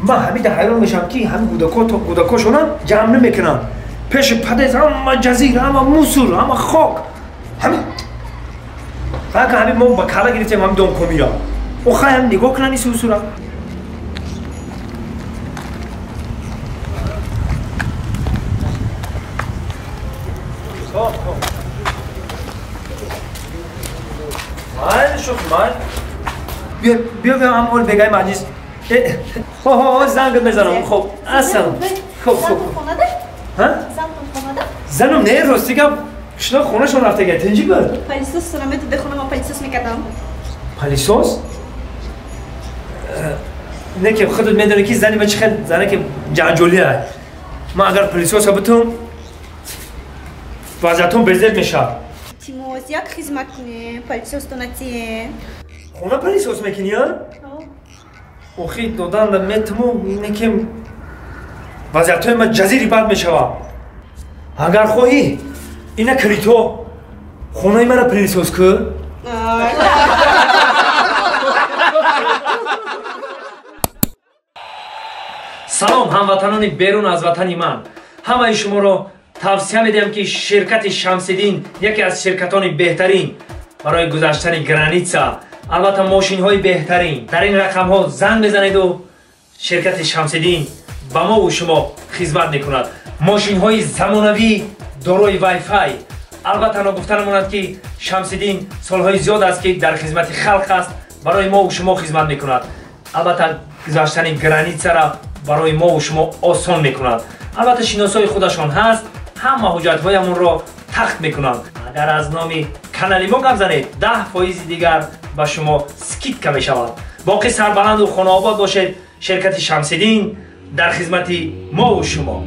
من همین حیران میشم که همین گودکاشونا جمع نمیکنن پیش پدیز همه جزیره همه موسور همه خاک همین فقط همین ما با کلا گرفتیم همین دام کمیرا او خواهی هم نگاه کنن این سوسورا بیا هم اول بگای مجلس زنگ میزنم خب اصلا خب زنم نه راستی که شنا خونه شون رفته گه تنجی بود پلیسوس سلامت بخونم و پلیسوس میکردم پلیسوس؟ نه که خودت میدونی که زنی من چه خیلی زنه که جنجولیه من اگر پلیسوس بتونم وضعیتون بزرگ میشه تیموز یک خدمت کنه پلیسوس دونتیه خونه پلیسوس میکنی ها؟ اوخی دادن دمیتمو اینه که وضعیتون من جزیری بد میشوه اگر خواهی اینه کری تو خونه من پلیسوس که سلام هموطنان بیرون از وطن من همه شما رو توصیه میدم که شرکت شمس‌الدین یکی از شرکتان بهترین برای گذشتن گرانیتسا البته ماشین های بهترین در این رقم ها زنگ بزنید و شرکت شمس‌الدین با ما و شما خدمت میکند ماشین های زمانوی دارای وای فای البته گفتن ماند که شمس‌الدین سالهای زیاد است که در خدمت خلق است برای ما و شما خدمت میکند البته گذشتن گرانیتسا را برای ما و شما آسان میکند البته شناسای خودشان هست همه حجت‌هایمون را تخت میکنند اگر از نامی کانال ما گپ زنید 10% دیگر با شما سکیت می شود باقی سربلند و خانه آباد باشید شرکت شمس‌الدین در خدمت ما و شما